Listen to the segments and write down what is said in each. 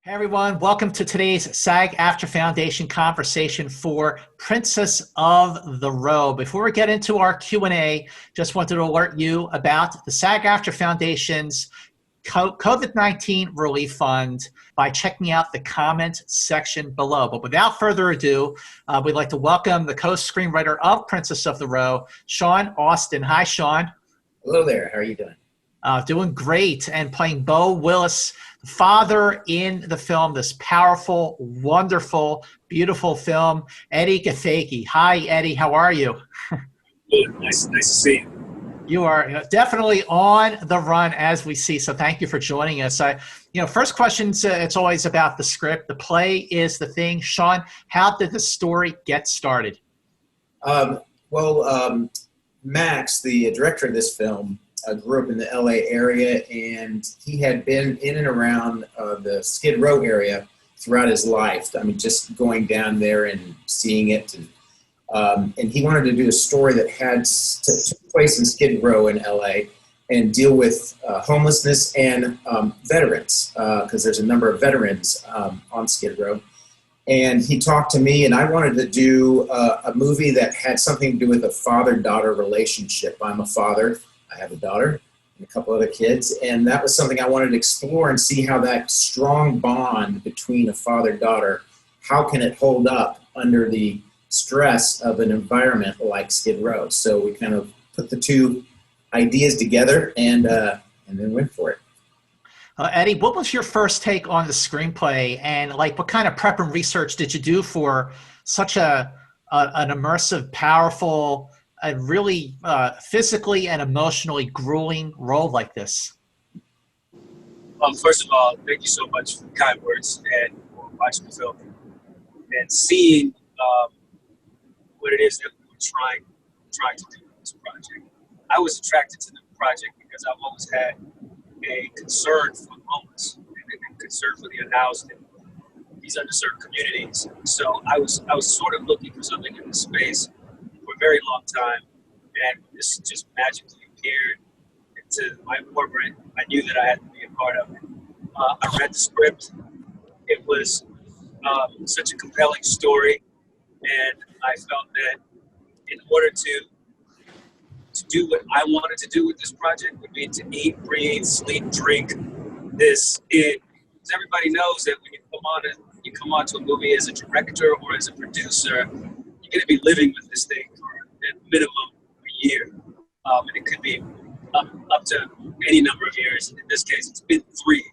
Hey everyone, welcome to today's SAG-AFTRA Foundation conversation for Princess of the Row. Before we get into our Q&A, just wanted to alert you about the SAG-AFTRA Foundation's COVID-19 Relief Fund by checking out the comment section below. But without further ado, we'd like to welcome the co-screenwriter of Princess of the Row, Shawn Austin. Hi, Shawn. Hello there. How are you doing? Doing great, and playing Bo Willis, the father in the film, this powerful, wonderful, beautiful film, Edi Gathegi. Hi, Eddie. How are you? Good. Nice to see you. You are definitely on the run, as we see, so thank you for joining us. First questions, it's always about the script. The play is the thing. Shawn, how did the story get started? Max, the director of this film, grew up in the LA area, and he had been in and around the Skid Row area throughout his life. I mean, just going down there and seeing it. And he wanted to do a story that had took place in Skid Row in LA and deal with homelessness and veterans, because there's a number of veterans on Skid Row. And he talked to me, and I wanted to do a movie that had something to do with a father-daughter relationship. I'm a father. I have a daughter and a couple other kids, and that was something I wanted to explore and see how that strong bond between a father-daughter, how can it hold up under the stress of an environment like Skid Row. So we kind of put the two ideas together and then went for it. Eddie, what was your first take on the screenplay, and what kind of prep and research did you do for such an immersive, powerful, a really physically and emotionally grueling role like this? First of all, thank you so much for the kind words and for watching the film and seeing what it is that we were trying to do with this project. I was attracted to the project because I've always had a concern for the homeless and a concern for the unhoused and these underserved communities. So I was sort of looking for something in this space for a very long time, and this just magically appeared into my orbit. I knew that I had to be a part of it. I read the script. It was such a compelling story, and I felt that in order to do what I wanted to do with this project would be to eat, breathe, sleep, drink this in. Because everybody knows that when you come onto a movie as a director or as a producer, you're going to be living with this thing for at minimum a year. And it could be up to any number of years. In this case, it's been 3.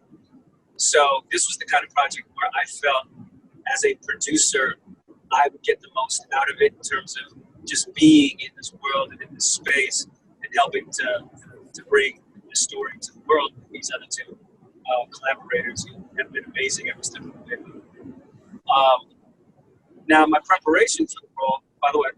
So this was the kind of project where I felt as a producer, I would get the most out of it in terms of just being in this world and in this space and helping to bring the story to the world with these other 2 collaborators who have been amazing every step of the way. Now, my preparation for the role, by the way,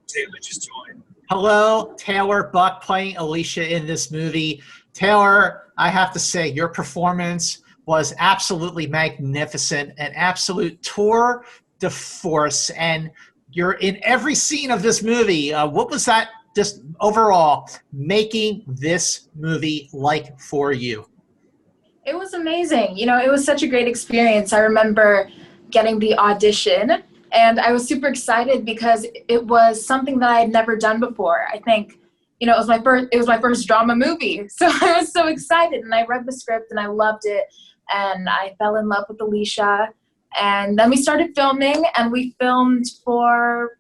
Tayler just joined. Hello, Tayler Buck playing Alicia in this movie. Tayler, I have to say, your performance was absolutely magnificent, an absolute tour de force, and you're in every scene of this movie. What was that just overall making this movie like for you? It was amazing. It was such a great experience. I remember getting the audition, and I was super excited because it was something that I had never done before. I think, it was my first drama movie. So I was so excited, and I read the script and I loved it, and I fell in love with Alicia. And then we started filming, and we filmed for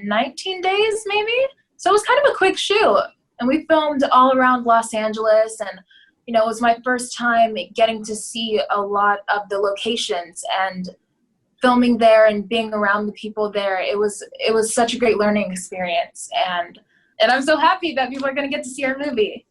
19 days maybe? So it was kind of a quick shoot, and we filmed all around Los Angeles, and it was my first time getting to see a lot of the locations and filming there and being around the people there. It was such a great learning experience, and I'm so happy that people are going to get to see our movie.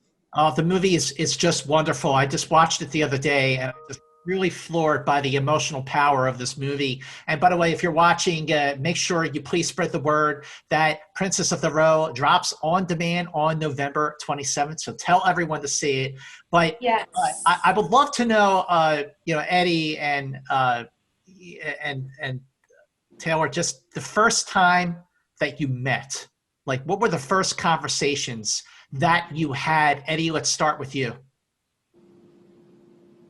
The movie is just wonderful. I just watched it the other day, and I was really floored by the emotional power of this movie. And by the way, if you're watching, make sure you please spread the word that Princess of the Row drops on demand on November 27th. So tell everyone to see it. But yes. I would love to know, Eddie and Tayler, just the first time that you met. What were the first conversations that you had? Eddie, let's start with you.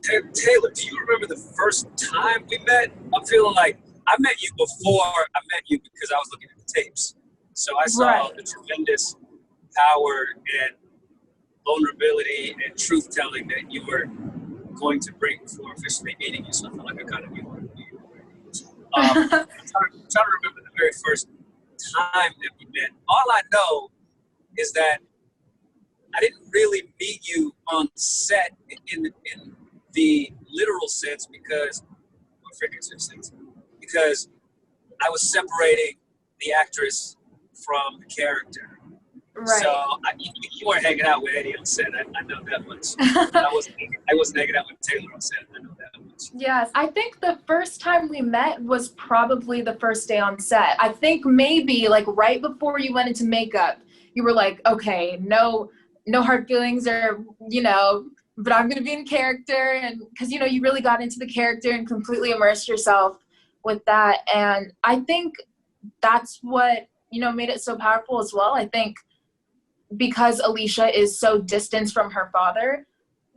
Tayler, do you remember the first time we met? I'm feeling like I met you before I met you because I was looking at the tapes. So I saw the tremendous power and vulnerability and truth-telling that you were going to bring before officially meeting you. So I felt like I kind of knew what to do. I'm trying to remember the very first time that we met. All I know is that I didn't really meet you on set in the literal sense or figurative sense, because I was separating the actress from the character. Right. So you weren't hanging out with Eddie on set. I know that much. I wasn't hanging out with Tayler on set. I know that much. Yes, I think the first time we met was probably the first day on set. I think maybe like right before you went into makeup, you were like, okay, no hard feelings, or but I'm gonna be in character, and because you really got into the character and completely immersed yourself with that. And I think that's what made it so powerful as well. I think because Alicia is so distant from her father,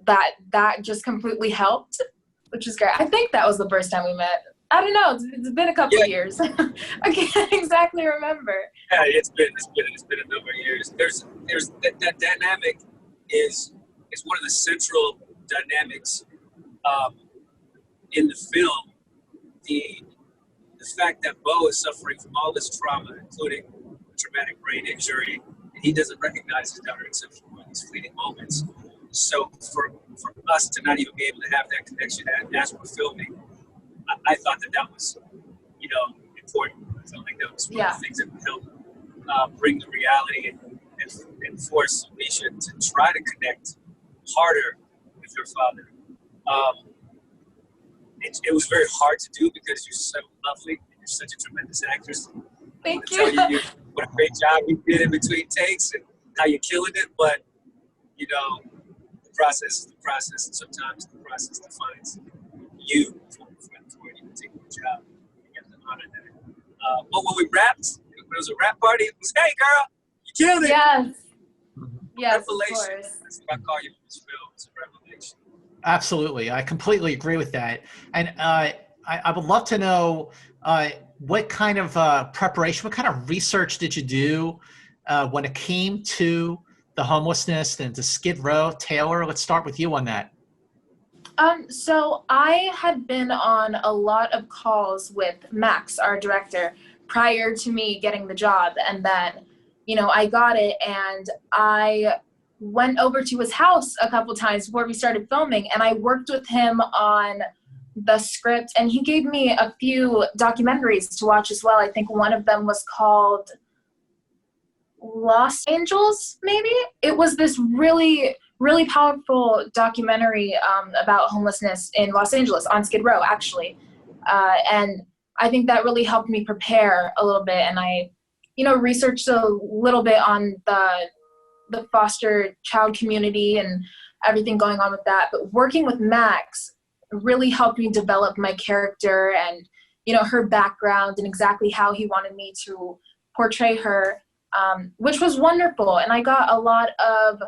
that just completely helped, which is great. I think that was the first time we met. I don't know. It's been a couple of years. I can't exactly remember. Yeah, it's been a number of years. There's that dynamic is one of the central dynamics in the film. The fact that Bo is suffering from all this trauma, including a traumatic brain injury, and he doesn't recognize his daughter except for these fleeting moments. So for us to not even be able to have that connection as we're filming, I thought that was, important. I felt like that was one of the things that would help bring the reality and force Alicia to try to connect harder with her father. It was very hard to do because you're so lovely and you're such a tremendous actress. Thank you. What a great job you did in between takes and how you're killing it. But, the process is the process, and sometimes the process defines you for any particular job. You have to honor that. But when we rapped, it was a rap party. It was, hey, girl, you killed it. Yes. Yes, revelation. of course. That's what I call you in this film. It's a revelation. Absolutely. I completely agree with that. And I would love to know what kind of preparation, what kind of research did you do when it came to the homelessness and to Skid Row? Tayler, let's start with you on that. So I had been on a lot of calls with Max, our director, prior to me getting the job. And then, I got it, and I went over to his house a couple times before we started filming, and I worked with him on the script, and he gave me a few documentaries to watch as well. I think one of them was called Los Angeles, maybe? It was this really, really powerful documentary about homelessness in Los Angeles, on Skid Row, actually. And I think that really helped me prepare a little bit, and I, researched a little bit on the foster child community and everything going on with that. But working with Max really helped me develop my character and, her background and exactly how he wanted me to portray her, which was wonderful. And I got a lot of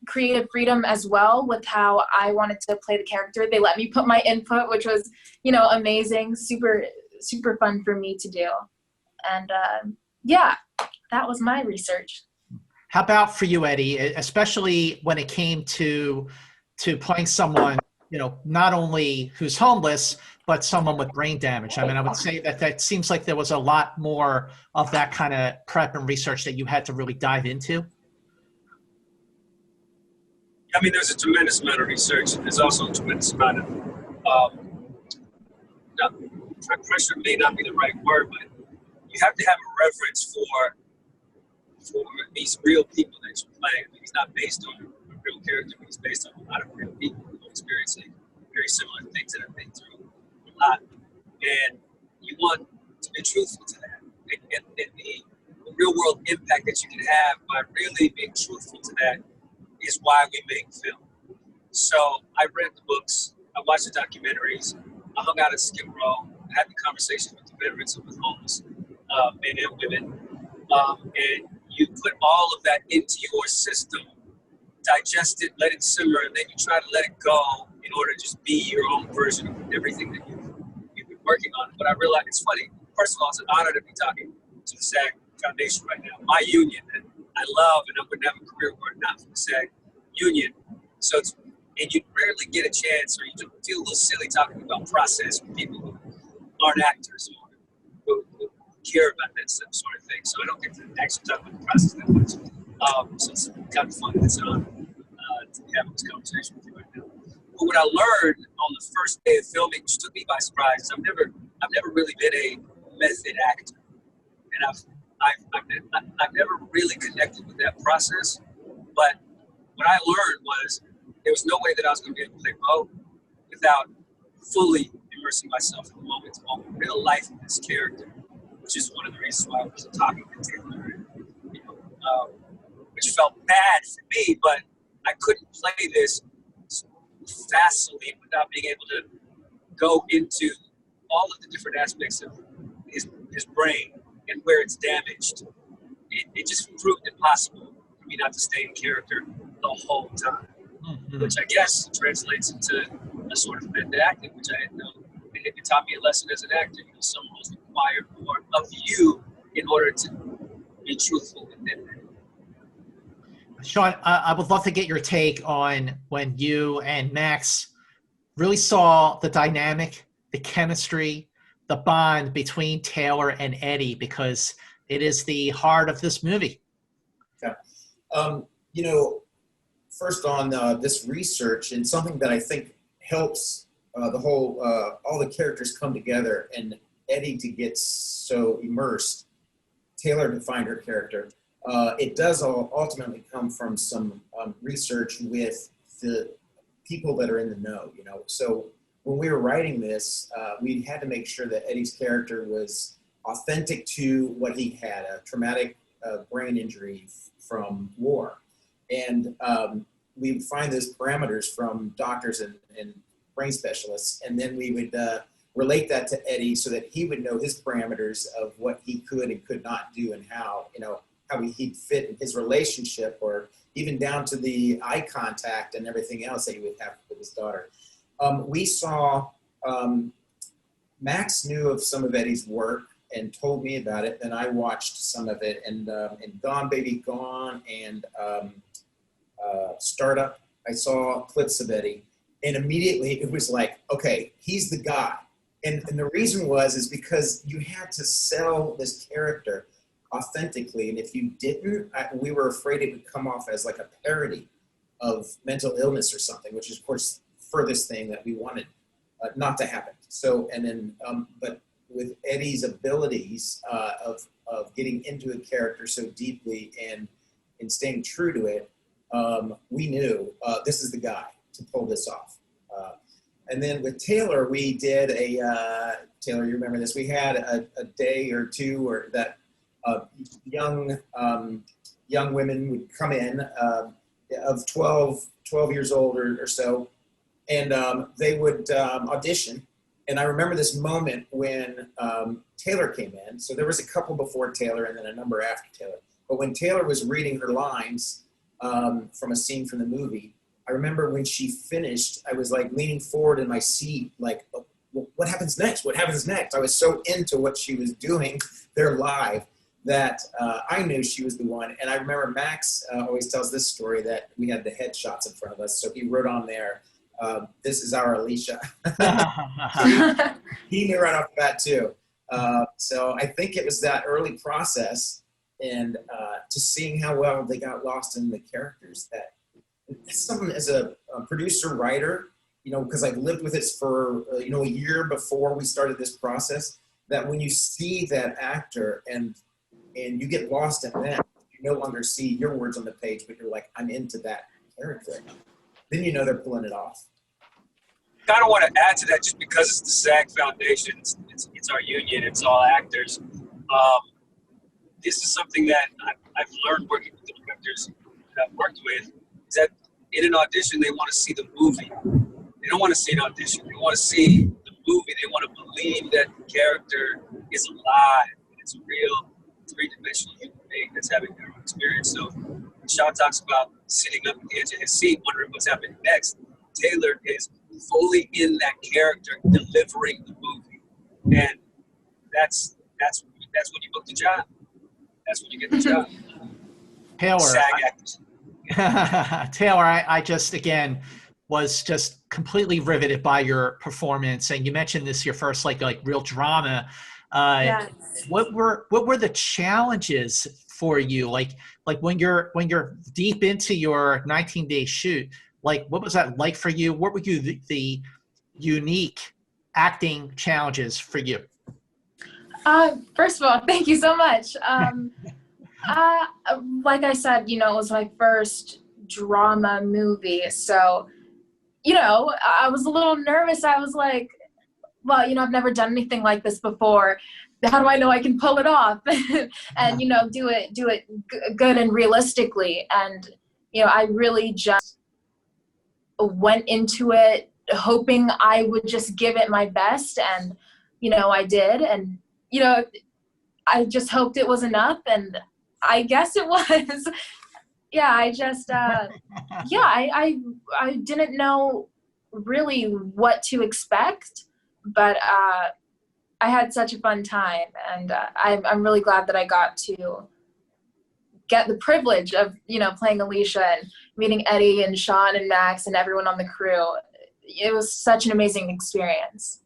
creative freedom as well with how I wanted to play the character. They let me put my input, which was, amazing, super, super fun for me to do. And that was my research. How about for you, Eddie, especially when it came to playing someone, not only who's homeless, but someone with brain damage? I mean, I would say that seems like there was a lot more of that kind of prep and research that you had to really dive into. I mean, there's a tremendous amount of research, and there's also a tremendous amount of pressure may not be the right word, but you have to have a reverence for these real people that you're playing. I mean, he's not based on a real character, but he's based on a lot of real people who are experiencing very similar things that I've been through a lot. And you want to be truthful to that. And the real world impact that you can have by really being truthful to that is why we make film. So I read the books, I watched the documentaries, I hung out at Skid Row, I had the conversation with the veterans and with homeless men and women. And you put all of that into your system, digest it, let it simmer, and then you try to let it go in order to just be your own version of everything that you've been working on. But I realized it's funny. First of all, it's an honor to be talking to the SAG Foundation right now, my union that I love, and I wouldn't have a career were it not for the SAG union. So and you rarely get a chance, or you feel a little silly talking about process with people who aren't actors or who care about that sort of thing. So I don't get to actually talk about the process that much. So it's kind of fun. It's an honor to have this conversation with you right now. But what I learned on the first day of filming, which took me by surprise, is I've never really been a method actor, and I've never really connected with that process. But what I learned was there was no way that I was going to be able to play Mo without fully immersing myself in the moment, real life of this character, which is one of the reasons why I wasn't talking to Tayler, which felt bad for me, but I couldn't play this facilely without being able to go into all of the different aspects of his brain and where it's damaged. It just proved impossible for me not to stay in character the whole time, which I guess translates into a sort of method acting, which I didn't know. It taught me a lesson as an actor. Some roles require more of you in order to be truthful within it. Shawn, I would love to get your take on when you and Max really saw the dynamic, the chemistry, the bond between Tayler and Edi, because it is the heart of this movie. Yeah. First on this research, and something that I think helps the whole, all the characters come together, and Edi to get so immersed, Tayler to find her character. It does ultimately come from some research with the people that are in the know, So when we were writing this, we had to make sure that Edi's character was authentic to what he had, a traumatic brain injury from war. And we would find those parameters from doctors and brain specialists, and then we would relate that to Edi so that he would know his parameters of what he could and could not do, and how he'd fit in his relationship, or even down to the eye contact and everything else that he would have with his daughter. We saw, Max knew of some of Edi's work and told me about it, and I watched some of it, and Gone Baby Gone and Startup, I saw clips of Edi, and immediately it was like, okay, he's the guy. And the reason is because you had to sell this character authentically, and if you didn't, we were afraid it would come off as like a parody of mental illness or something, which is of course the furthest thing that we wanted not to happen. So, and then, but with Edi's abilities of getting into a character so deeply and staying true to it, we knew this is the guy to pull this off. And then with Tayler, we did Tayler, you remember this, we had a day or two where that young women would come in of 12 years old or so, and they would audition. And I remember this moment when Tayler came in. So there was a couple before Tayler and then a number after Tayler. But when Tayler was reading her lines from a scene from the movie, I remember when she finished, I was like leaning forward in my seat, like, oh, what happens next? What happens next? I was so into what she was doing there live that I knew she was the one. And I remember Max always tells this story that we had the headshots in front of us. So he wrote on there, this is our Alicia. He knew right off the bat too. So I think it was that early process and just seeing how well they got lost in the characters, that it's something as a producer, writer, because I've lived with it for, a year before we started this process, that when you see that actor and you get lost in them, you no longer see your words on the page, but you're like, I'm into that character. Then they're pulling it off. I don't want to add to that just because it's the SAG Foundation, it's our union, it's all actors. This is something that I've learned working with the directors that I've worked with, is that in an audition, they want to see the movie. They don't want to see an audition. They want to see the movie. They want to believe that the character is alive. It's a real three-dimensional human being that's having their own experience. So when Shawn talks about sitting up at the edge of his seat, wondering what's happening next, Tayler is fully in that character, delivering the movie, and that's when you book the job. That's when you get the job. Tayler, SAG actors. Tayler, I just again was just completely riveted by your performance, and you mentioned this your first like real drama. Yes. What were the challenges for you? Like when you're deep into your 19-day shoot, like what was that like for you? What were the unique acting challenges for you? First of all, thank you so much. Like I said, it was my first drama movie. So, I was a little nervous. I was like, well, I've never done anything like this before. How do I know I can pull it off and, do it good and realistically? And, I really just went into it hoping I would just give it my best. And, I did. And, I just hoped it was enough. And I guess it was. Yeah, I just, I didn't know really what to expect, but I had such a fun time, and I'm really glad that I got to get the privilege of, playing Alicia and meeting Eddie and Shawn and Max and everyone on the crew. It was such an amazing experience.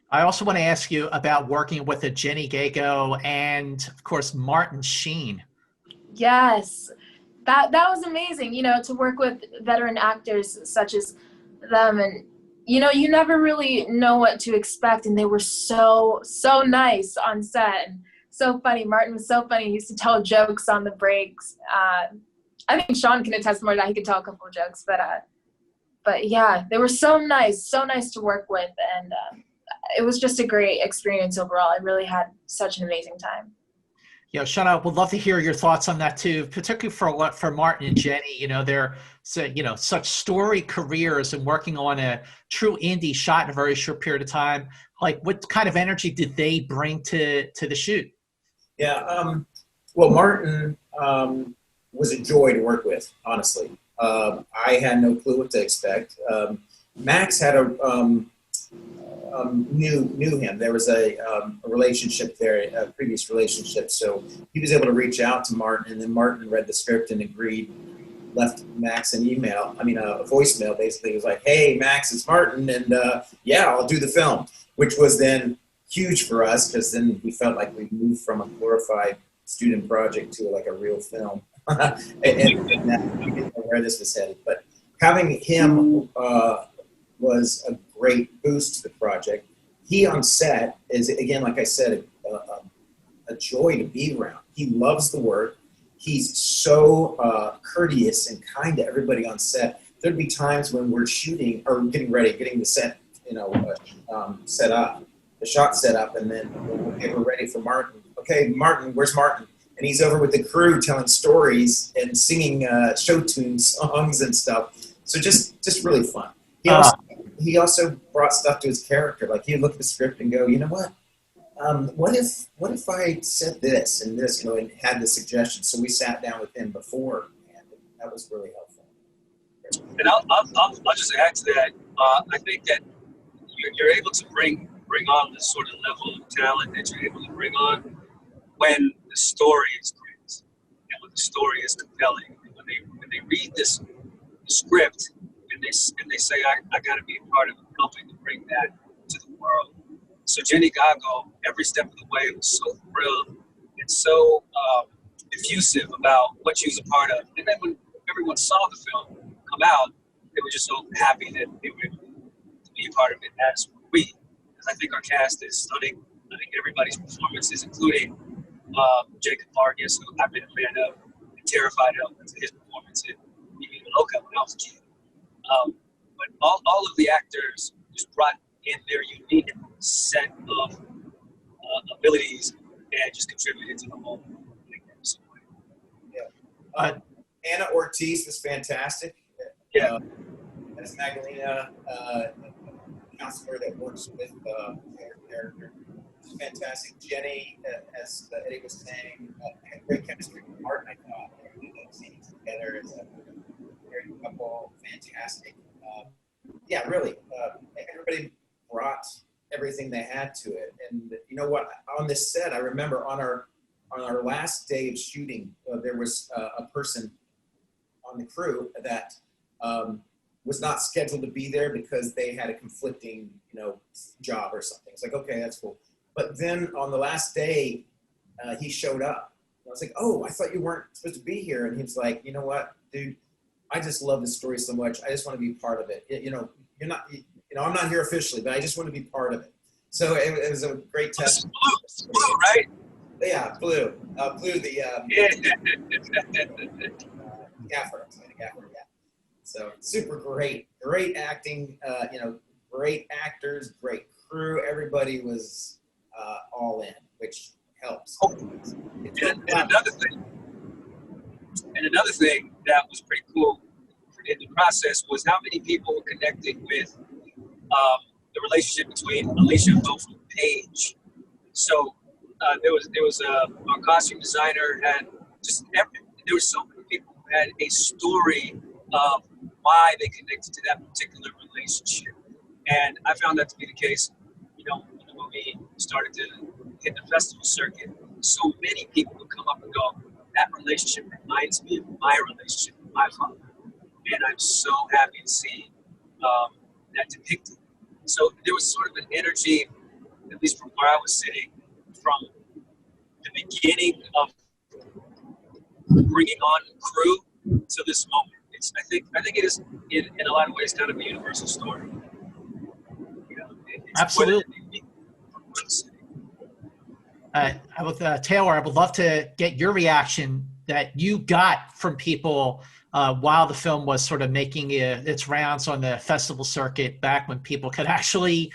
I also want to ask you about working with Edi Gathegi and, of course, Martin Sheen. Yes, that was amazing, to work with veteran actors such as them. And, you never really know what to expect. And they were so nice on set and so funny. Martin was so funny. He used to tell jokes on the breaks. I think Shawn can attest more to that. He could tell a couple of jokes. But yeah, they were so nice to work with. And it was just a great experience overall. I really had such an amazing time. Shawn, I would love to hear your thoughts on that too, particularly for Martin and Jenny. They're such storied careers and working on a true indie shot in a very short period of time. Like, what kind of energy did they bring to the shoot? Yeah, well, Martin was a joy to work with, honestly. I had no clue what to expect. Max had knew him. There was a relationship there, a previous relationship. So he was able to reach out to Martin, and then Martin read the script and agreed, left Max a voicemail. Basically, he was like, "Hey, Max, it's Martin, and yeah, I'll do the film," which was then huge for us, because then we felt like we moved from a glorified student project to like a real film. and we didn't know where this was headed. But having him was a great boost to the project. He on set is, again, like I said, a joy to be around. He loves the work. He's so courteous and kind to everybody on set. There'd be times when we're shooting or getting the set, set up, the shot set up, and then we're ready for Martin. Okay, Martin, where's Martin? And he's over with the crew telling stories and singing show tune songs and stuff. So just really fun. He also brought stuff to his character. Like, he'd look at the script and go, you know what? What if I said this and this, and had the suggestion. So we sat down with him before, and that was really helpful. And I'll just add to that. I think that you're able to bring on the sort of level of talent that you're able to bring on when the story is great and when the story is compelling. And when they read the script and they say, I got to be a part of helping to bring that to the world. So Edi Gathegi, every step of the way, was so thrilled and so effusive about what she was a part of. And then when everyone saw the film come out, they were just so happy that they were able to be a part of it, as were we. Because I think our cast is stunning. I think everybody's performances, including Jacob Vargas, who I've been a fan of and terrified of his performance in Viva Loca when I was a kid. But all of the actors just brought in their unique set of abilities and just contributed to the whole thing. Yeah. Anna Ortiz was fantastic. Yeah. As Magdalena, counselor that works with her character. She's fantastic. Jenny, as Eddie was saying, had great chemistry with Martin, I thought. They did that scene together as a married couple. Fantastic. yeah, really, everybody brought everything they had to it. And you know what? On this set, I remember on our last day of shooting, there was a person on the crew that was not scheduled to be there because they had a conflicting, job or something. It's like, okay, that's cool. But then on the last day, he showed up. I was like, oh, I thought you weren't supposed to be here. And he was like, you know what, dude, I just love this story so much. I just want to be part of it. You're not, I'm not here officially, but I just want to be part of it. So it was a great test. Blue, right? Yeah, Blue. Blue, the gaffer. Yeah. So super great acting. Great actors, great crew. Everybody was all in, which helps. And another thing that was pretty cool in the process was how many people were connecting with the relationship between Alicia and Paige. So there was our costume designer had there were so many people who had a story of why they connected to that particular relationship, and I found that to be the case. When the movie started to hit the festival circuit, so many people would come up and go, "That relationship reminds me of my relationship with my father," and I'm so happy to see that depicted. So there was sort of an energy, at least from where I was sitting, from the beginning of bringing on crew to this moment. I think it is in a lot of ways kind of a universal story. It's Absolutely. Taylor, I would love to get your reaction that you got from people while the film was sort of making its rounds on the festival circuit back when people could actually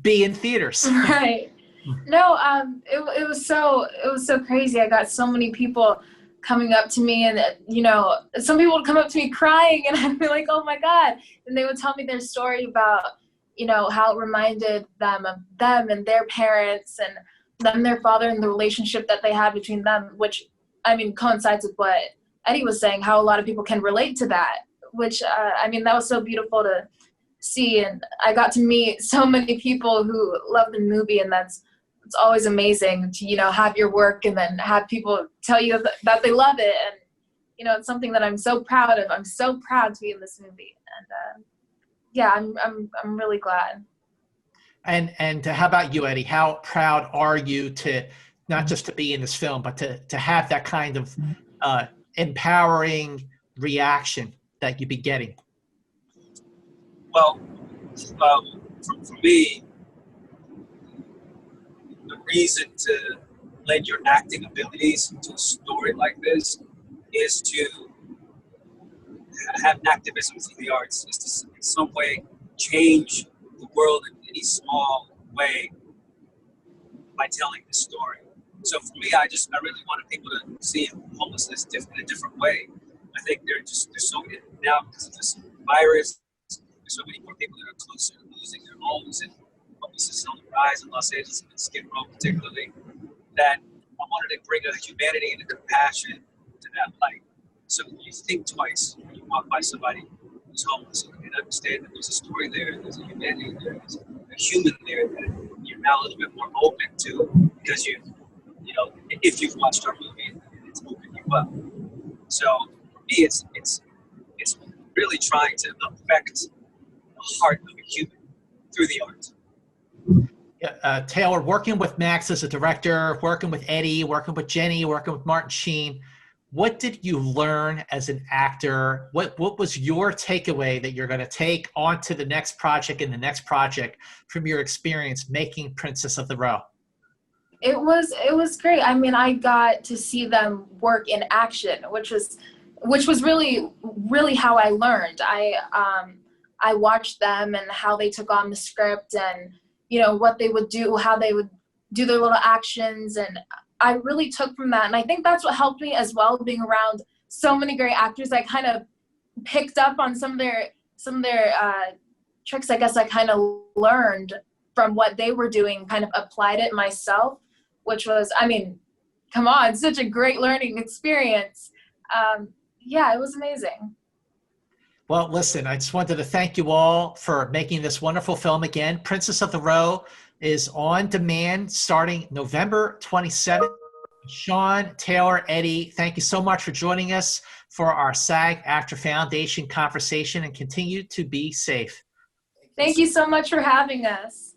be in theaters. Right. No, it was so crazy. I got so many people coming up to me, and some people would come up to me crying, and I'd be like, oh my God. And they would tell me their story about, how it reminded them of them and their parents and them, their father, and the relationship that they had between them, which, coincides with what Eddie was saying, how a lot of people can relate to that, which, that was so beautiful to see. And I got to meet so many people who love the movie, and it's always amazing to, have your work and then have people tell you that they love it. And, it's something that I'm so proud of. I'm so proud to be in this movie. And, I'm really glad. And how about you, Eddie? How proud are you to not just to be in this film, but to have that kind of empowering reaction that you'd be getting? Well, for me, the reason to lend your acting abilities to a story like this is to have activism through the arts, is to in some way change the world in any small way by telling this story. So for me, I really wanted people to see homelessness in a different way. I think there's so many now because of this virus. There's so many more people that are closer to losing their homes, and homelessness is on the rise in Los Angeles and Skid Row particularly. That I wanted to bring a humanity and a compassion to that light. So you think twice when you walk by somebody who's homeless and understand that there's a story there, there's a humanity there, there's a human there that you're now a little bit more open to because if you've watched our movie, it's opened you up. So for me, it's really trying to affect the heart of a human through the art. Tayler, working with Max as a director, working with Eddie, working with Jenny, working with Martin Sheen, what did you learn as an actor? What was your takeaway that you're going to take onto the next project and the next project from your experience making Princess of the Row? It was great. I got to see them work in action, which was really, really how I learned. I watched them and how they took on the script and, what they would do, how they would do their little actions. And I really took from that. And I think that's what helped me as well, being around so many great actors. I kind of picked up on some of their tricks, I guess I kind of learned from what they were doing, kind of applied it myself, which was, come on, such a great learning experience. It was amazing. Well, listen, I just wanted to thank you all for making this wonderful film again. Princess of the Row is on demand starting November 27th. Shawn, Tayler, Edi, thank you so much for joining us for our SAG-AFTRA Foundation conversation, and continue to be safe. Thank you so much for having us.